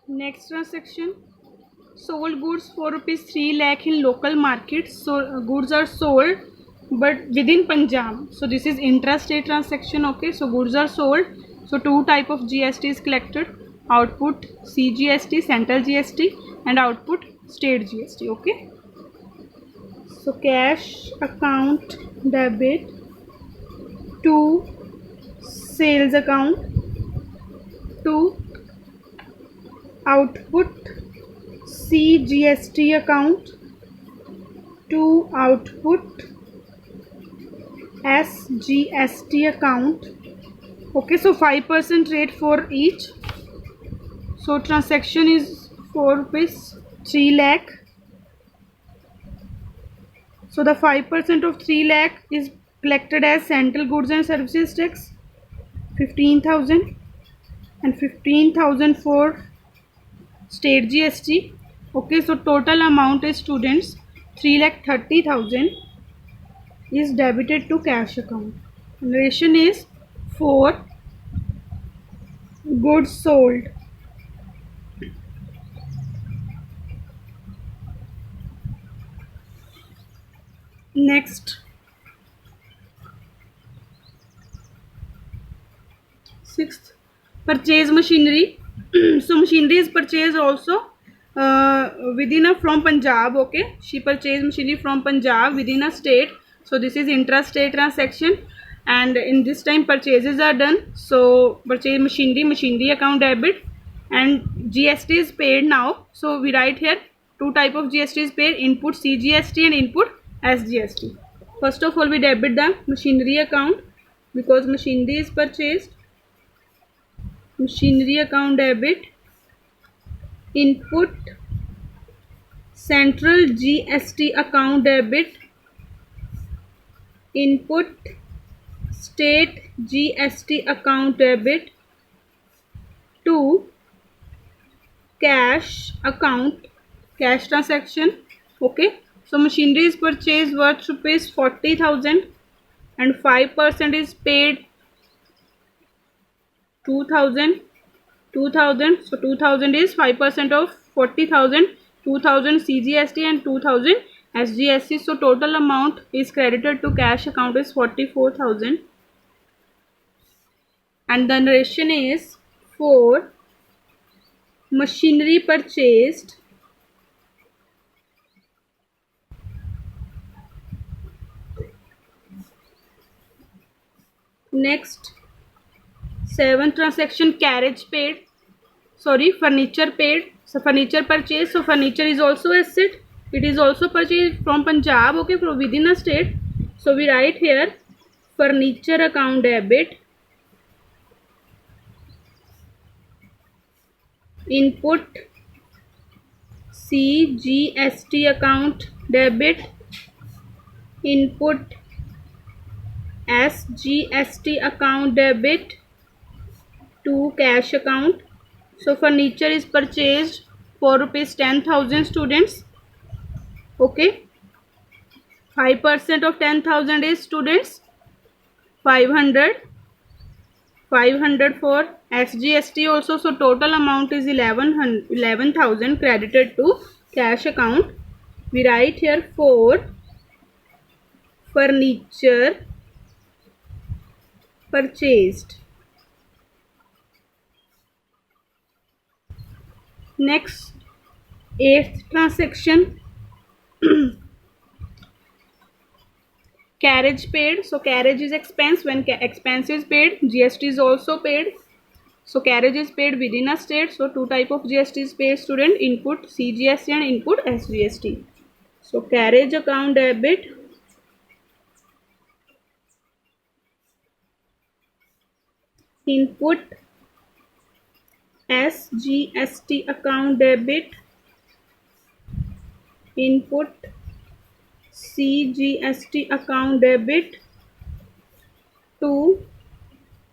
Next transaction, sold goods for rupees 3 lakh in local markets. So goods are sold but within Punjab. So this is intrastate transaction. Okay, so goods are sold. So two type of GST is collected: output CGST, central GST, and output state GST. Okay, so cash account debit to sales account to output CGST account to output SGST account. Okay, so 5% rate for each. So transaction is for rupees 3 lakh. So the 5% of 3 lakh is collected as central goods and services tax, 15,000, and 15,000 for state GST. Okay, so total amount is, students, 3,30,000 is debited to cash account. Narration is for goods sold. Next, sixth, purchase machinery. So machinery is purchased also within a from Punjab. Okay, she purchased machinery from Punjab within a state. So this is intrastate transaction, and in this time purchases are done. So purchase machinery account debit, and GST is paid now. So we write here two type of GST is paid: input CGST and input SGST. First of all, we debit the machinery account because machinery is purchased. Machinery account debit, input central GST account debit, input state GST account debit to cash account, cash transaction. Okay, so machinery is purchased worth rupees 40,000 and 5% is paid 2,000. So 2,000 is 5% of 40,000, 2,000 CGST and 2,000 SGST. So total amount is credited to cash account is 44,000. And the narration is for machinery purchased next. Seventh transaction, carriage paid, sorry, furniture paid. So furniture purchase, so furniture is also asset, it is also purchased from Punjab. Okay, from within a state. So we write here furniture account debit, input CGST account debit, input SGST account debit to cash account. So furniture is purchased for rupees 10,000, students. Okay, 5% of 10,000 is, students, 500. 500 for SGST also. So total amount is 11,000 credited to cash account. We write here for furniture purchased. Next, eighth transaction, carriage paid. So carriage is expense. When expense is paid, GST is also paid. So carriage is paid within a state. So two type of GST is paid, student: input CGST and input SGST. So carriage account debit, input SGST account debit, input CGST account debit to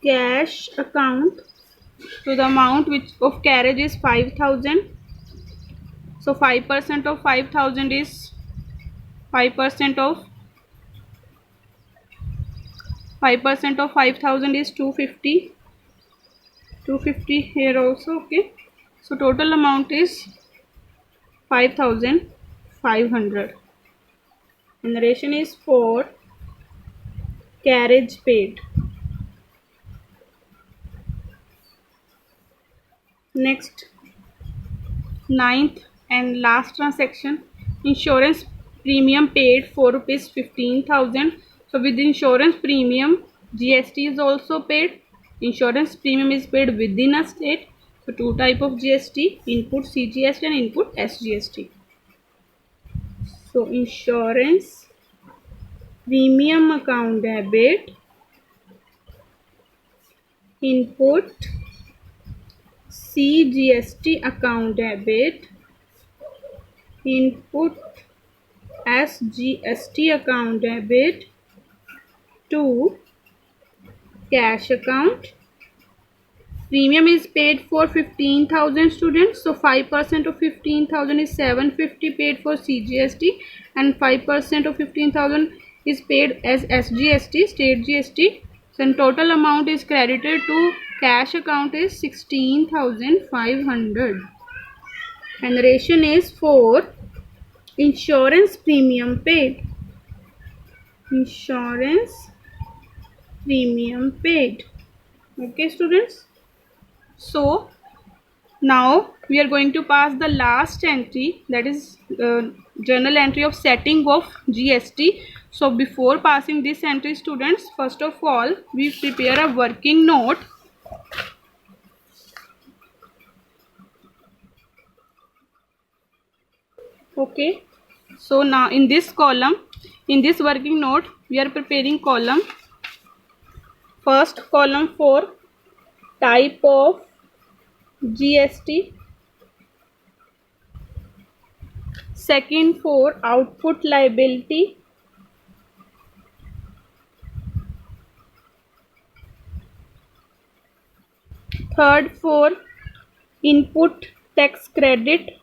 cash account. So the amount which of carriage is 5,000. So 5% of 5,000 is 5% of 5% of 5,000 is 250. 250 here also. Okay, So total amount is 5,500. And narration is for carriage paid. Next, ninth and last transaction, insurance premium paid for rupees 15,000. So with insurance premium, GST is also paid. Insurance premium is paid within a state. So two type of GST, input CGST and input SGST. So insurance premium account debit, input CGST account debit, input SGST account debit to cash account. Premium is paid for 15,000 students. So 5% of 15,000 is 750 paid for CGST, and 5% of 15,000 is paid as SGST, state GST. So in total amount is credited to cash account is 16,500. And narration is for insurance premium paid. Insurance premium paid. Okay students, so now we are going to pass the last entry, that is journal entry of setting of GST. So before passing this entry students, first of all we prepare a working note. Okay, so now in this column, in this working note we are preparing column. First column for type of GST, second for output liability, third for input tax credit,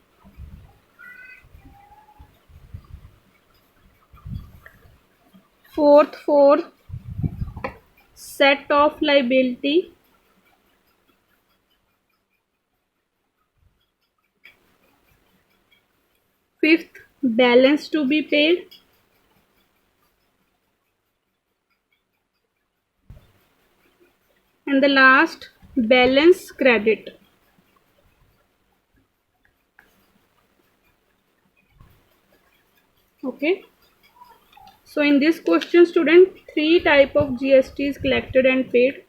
fourth for set off liability, fifth balance to be paid, and the last balance credit. Okay, so in this question student, three type of GST is collected and paid: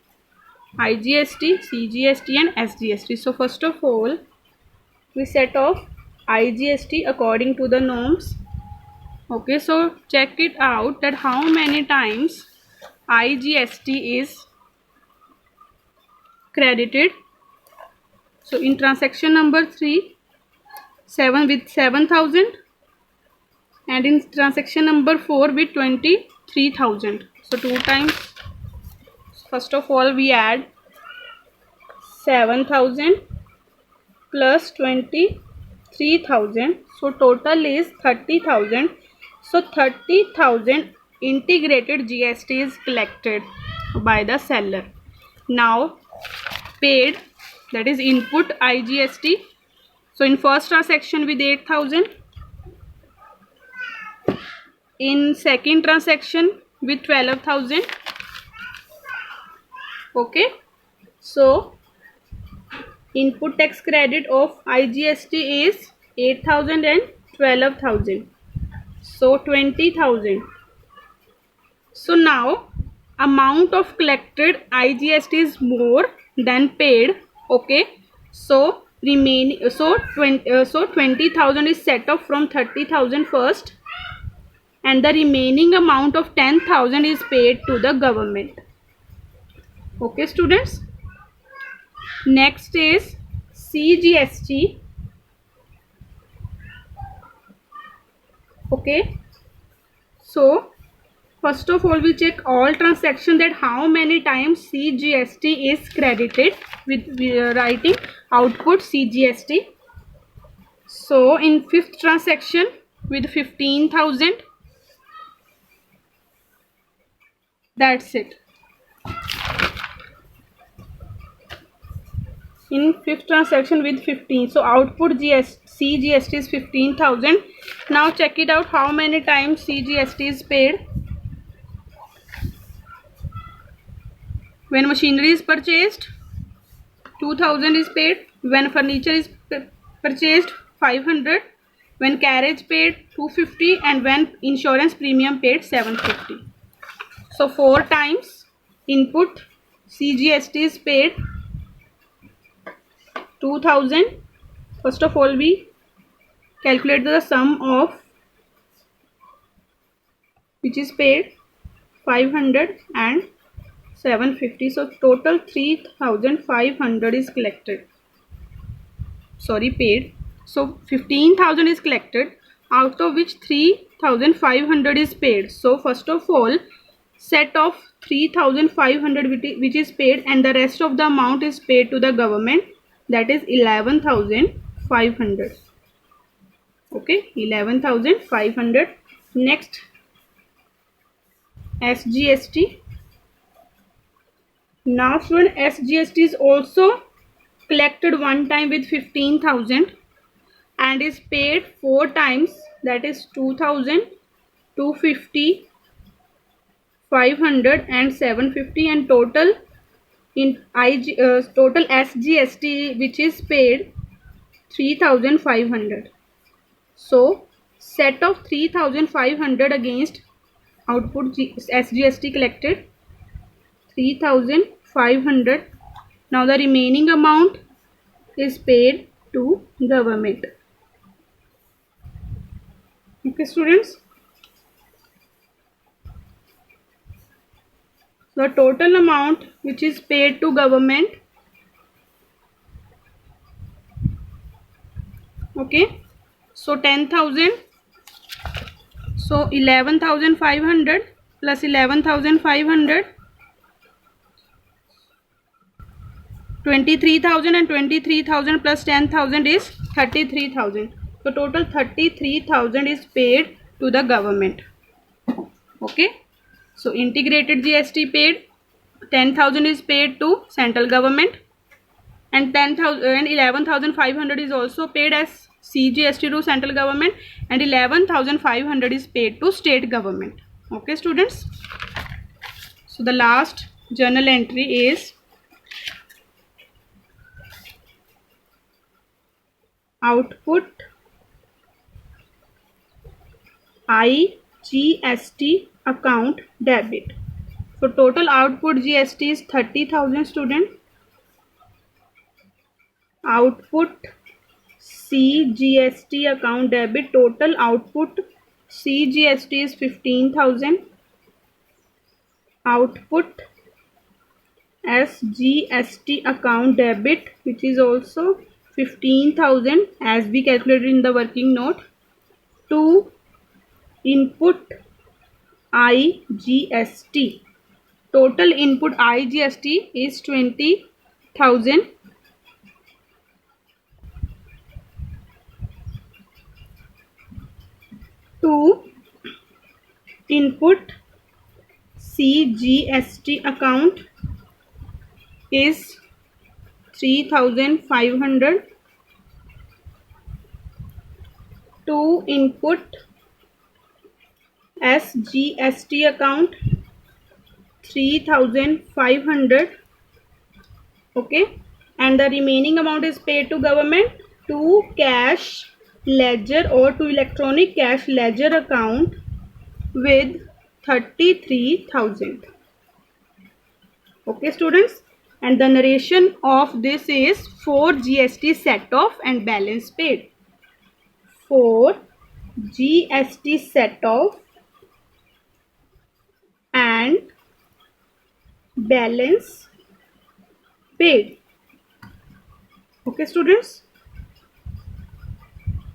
IGST, CGST and SGST. So first of all we set off IGST according to the norms. Okay, so check it out that how many times IGST is credited. So in transaction number 3, 7 with 7,000, and in transaction number 4 with 23,000. So two times. First of all we add 7,000 plus 23,000, so total is 30,000. So 30,000 integrated GST is collected by the seller. Now paid, that is input IGST. So in first transaction with 8,000, in second transaction with 12,000. Okay, so input tax credit of IGST is 8,000 and 12,000, so 20,000. So now amount of collected IGST is more than paid. Okay, so remaining, so 20,000 is set off from 30,000 first, and the remaining amount of 10,000 is paid to the government. Okay students, next is CGST. Okay, so first of all we check all transaction that how many times CGST is credited with writing output CGST. So in fifth transaction with 15,000, that's it. in fifth transaction with 15. So output CGST is 15,000. Now check it out, how many times CGST is paid. When machinery is purchased, 2000 is paid. When furniture is purchased, 500. When carriage paid, 250. And when insurance premium paid, 750. So 4 times input CGST is paid. 2000. First of all, we calculate the sum of which is paid, 500 and 750. So total 3500 is collected. Sorry, paid. So 15,000 is collected, out of which 3,500 is paid. So first of all, set off 3,500 which is paid, and the rest of the amount is paid to the government, that is 11,500. Okay, 11,500. Next, SGST. Now student, SGST is also collected one time with 15,000 and is paid 4 times, that is 2,000, 250, 500 and 750, and total in total SGST which is paid 3,500. So set of 3,500 against output SGST collected, 3,500. Now the remaining amount is paid to government. Okay students, the total amount which is paid to government, okay, so 10,000, so 11,500 plus 11,500, 23,000, and 23,000 plus 10,000 is 33,000. So total 33,000 is paid to the government. Okay, so integrated GST paid, 10,000 is paid to central government, and 10,000 and 11,500 is also paid as CGST to central government, and 11,500 is paid to state government. Okay students, so the last journal entry is output IGST account debit. So total output GST is 30,000 student. Output CGST account debit, total output CGST is 15,000. Output SGST account debit, which is also 15,000 as we calculated in the working note. To input IGST, total input IGST is 20,000. To input CGST account is 3,500. To input SGST account, 3,500. Okay, and the remaining amount is paid to government to cash ledger or to electronic cash ledger account with 33,000. Okay students, and the narration of this is for GST set off and balance paid. For GST set off and balance paid. Okay students,